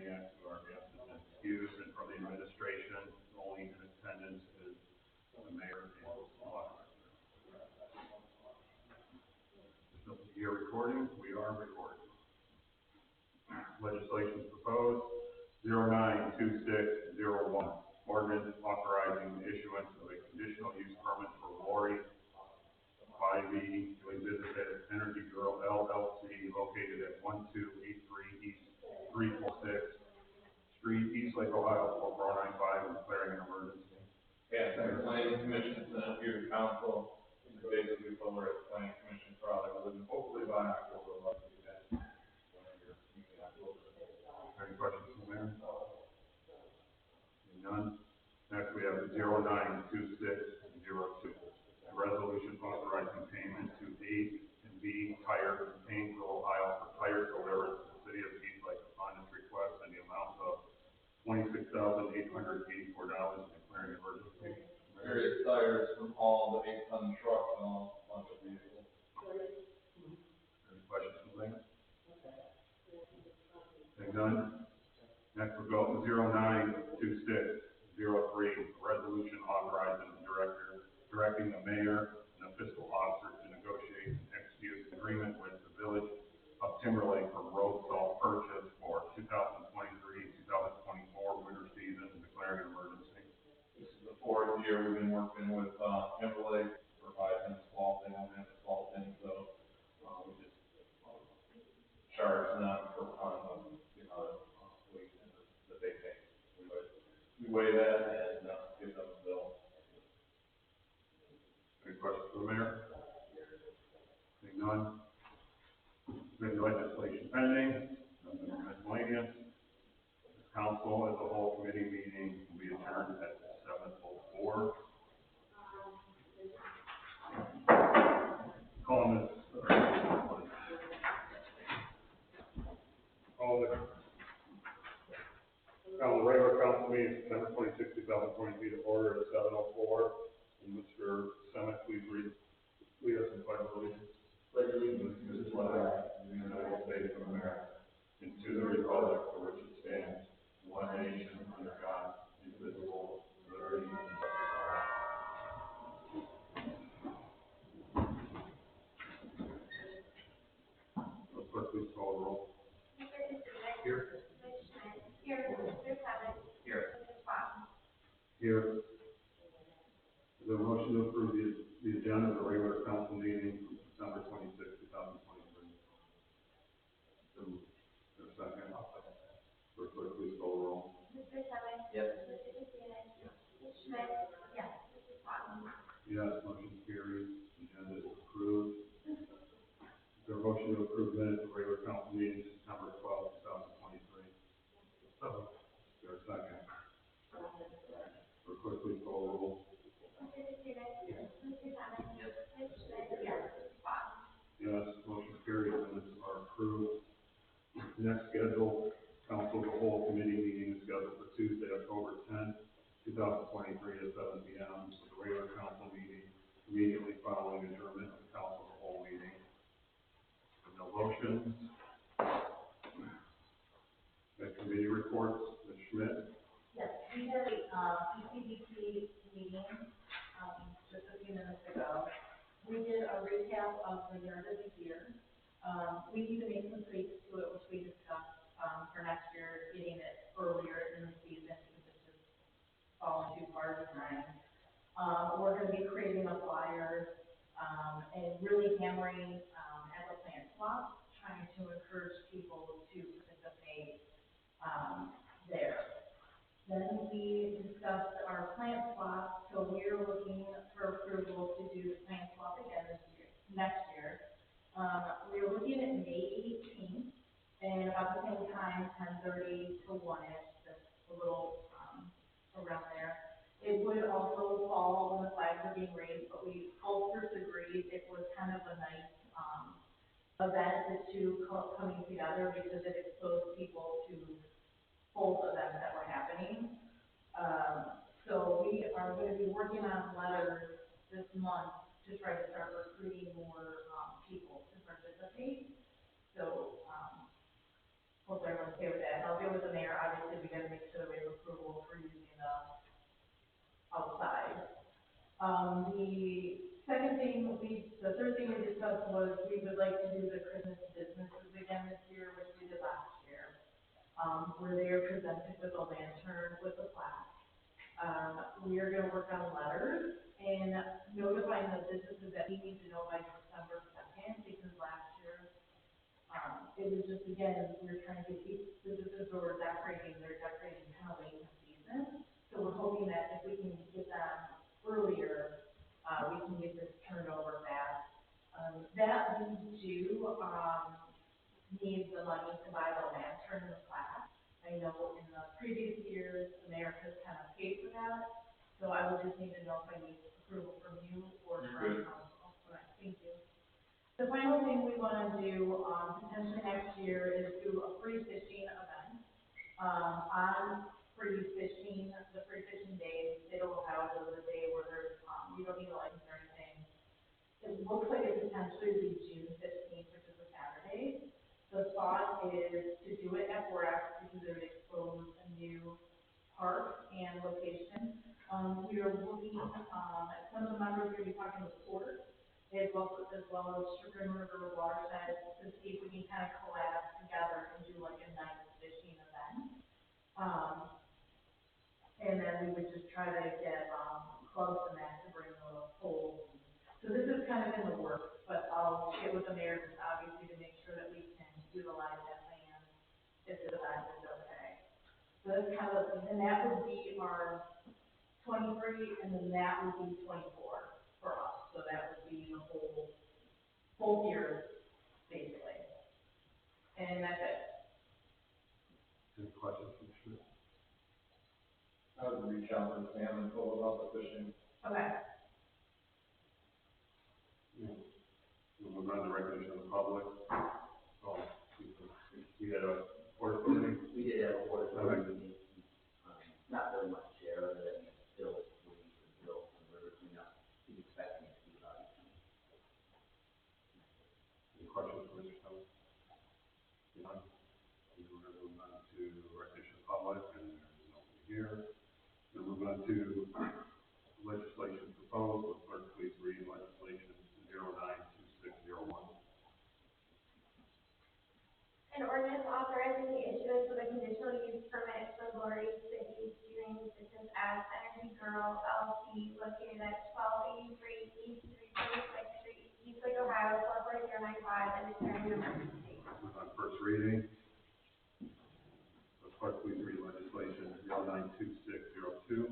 Wozniak, who are absent and excused, and from the administration, only in attendance is the mayor and auditor. You're recording? We are recording. Legislation proposed 092601. Ordinance authorizing the issuance of a conditional use permit for Lori 5E doing business as Energy Girl LLC located at 1283 East 346 Street, East Lake, Ohio 4495, and declaring an emergency. Yeah, the planning commission sent here to council. Basically, told her at the planning commission probably within hopefully by October, we'll have to do that. Any questions from the mayor? None. Next, we have 092602. A resolution authorizing payment to A and B Tire in Painesville, Ohio for tire delivered to the city of East Lake upon its request in the amount of $26,884 and declaring an emergency. Various tires from all the 8-ton trucks and all bunch of vehicles. Any questions from the mayor? Seeing none. Next, we'll go to 092603. A resolution authorizing the directing the mayor and the fiscal officer to negotiate and execute an agreement with the village of Timberlake for road salt purchase for 2023-2024 winter season and declaring an emergency. This is the 4th year we've been working with Timberlake, providing salting on that salting, so we just charge them for the amount of weight that they take. We weigh that and give them a bill. Any questions for the mayor? Seeing none. We have legislation pending, miscellaneous. The council as a whole committee meeting will be adjourned at 7:04. Calling this, the regular council meeting, September 26, 2023, to order at 7:04. And Mr. Semick, please lead us in pledge of allegiance. Pledge allegiance to the flag of the United States of America and to the republic for which it stands, one nation under God, indivisible, with liberty and justice for all. Clerk, please call the roll. Here. Here. Mr. Semick. Here. Mr. Swanton. Here. Is there a motion to approve the agenda of the regular council meeting from September 26, 2023? So, is there a second? Clerk, please call the roll. Mr. Semick. Yes. Mr. Kucinich. Yes. Ms. Schmidt. Yes. Mr. Swanton. Yes, motion carries. Agenda is approved. Is there a motion to approve minutes of regular council meeting September 12, 2023? So, is there a second? Clerk, please call the roll. Mr. Kucinich. Yes. Mr. Semick. Yes. Ms. Schmidt. Yes. Mr. Swanton. Yes, motion carries. Minutes are approved. Next scheduled council of the whole committee meeting is scheduled for Tuesday, October 10, 2023 at 7 p.m. with the regular council meeting immediately following adjournment of the council of the whole meeting. No motions. Committee reports. Ms. Schmidt. Yes, we had a ECBC meeting just a few minutes ago. We did a recap of the year of the year. We need to make some tweaks to it, which we discussed for next year, getting it earlier in the season because it's just falling too far behind. We're going to be creating a flyer and really hammering at the plant swap, trying to encourage people to participate there. Then we discussed our plant swap, so we're looking for approval to do the plant swap again next year. We were looking at May 18th, and about the same time, 10:30 to 1-ish, just a little around there. It would also fall when the flags are being raised, but we both agreed it was kind of a nice event, the two coming together, because it exposed people to both events that were happening. So we are going to be working on letters this month to try to start recruiting more people to participate. So hopefully everyone's okay with that. And I'll be get with the mayor, obviously, we gotta make sure that we have approval for using the outside. The third thing we discussed was we would like to do the Christmas businesses again this year, which we did last year. Where they are presented with a lantern with a plaque. We are gonna work on letters and notifying the businesses that we need to know by December 2nd, because last year, it was just, again, we were trying to get these businesses who were decorating kind of late in the season. So we're hoping that if we can get them earlier, we can get this turned over fast. That leads to, need the money to buy the lantern and the plaque. I know in the previous years, the mayor has kind of paid for that, so I would just need to know if I need approval from you or from council. All right, thank you. The final thing we want to do, potentially next year is do a free fishing event. On free fishing, the free fishing day, state of Ohio does a day where there's, you don't need a license or anything. It looks like it potentially would be June 15th, which is a Saturday. The thought is to do it at Borax because it would expose a new park and location. We are looking, some of the members are going to be talking with Port, as well as Chagrin River Watershed, to see if we can kind of collab together and do like a night fishing event. And then we would just try to get, clubs and that to bring the poles. So this is kind of in the works, but I'll get with the mayor just obviously to make sure that we can utilize that land if the event is okay. So that's kind of, and that would be our 23, and then that would be 24 for us. So that would be the whole year, basically. And that's it. Any questions from the street? I would reach out to Sam and pull about the fishing. Okay. We'll move on to recognition of the public. So, we had a board meeting. We did have a board meeting, not very much share of it, and still waiting for Bill from River Cleanup. He's expecting it to be about 18. Any questions for Mr. Kelly? None. We're going to move on to recognition of the public, and there's nobody here. We'll move on to legislation proposed. Will clerk please read legislation 092601. An ordinance authorizing the issuance of a conditional use permit for Lori City doing business as Energy Girl LP located at 1283 East 326th Street, Eastlake, Ohio, 44095, and declaring an emergency. On first reading. Will clerk please read legislation 092602.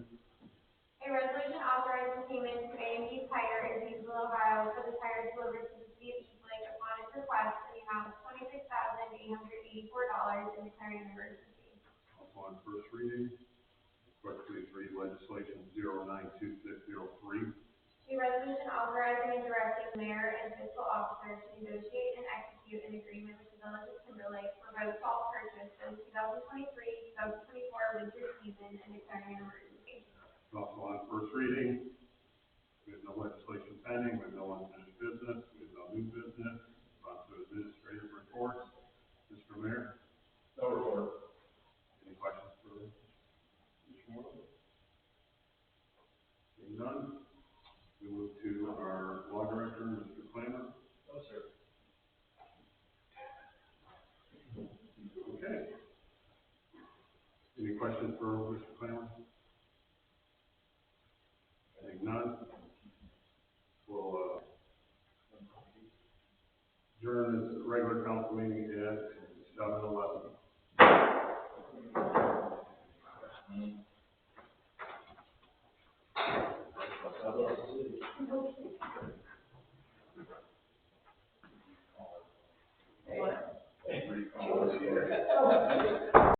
A resolution authorizing payment to A&B Tire in Petersville, Ohio for the tires delivered to the city of Eastlake upon its request in the amount of $26,884 and declaring an emergency. Also on first reading. Clerk please read legislation 092603. A resolution authorizing and directing the mayor and fiscal officer to negotiate and execute an agreement with the village of Timberlake for road salt purchase for the 2023-2024 winter season and declaring an emergency. Also on first reading. We have no legislation pending. We have no unfinished business. We have no new business. On to administrative reports. Mr. Mayor. No report. Any questions for Mr. Moore? Seeing none. We move to our law director, Mr. Clammer. No, sir. Okay. Any questions for Mr. Clammer? Seeing none. We'll adjourn this regular council meeting at 7:11. Hello.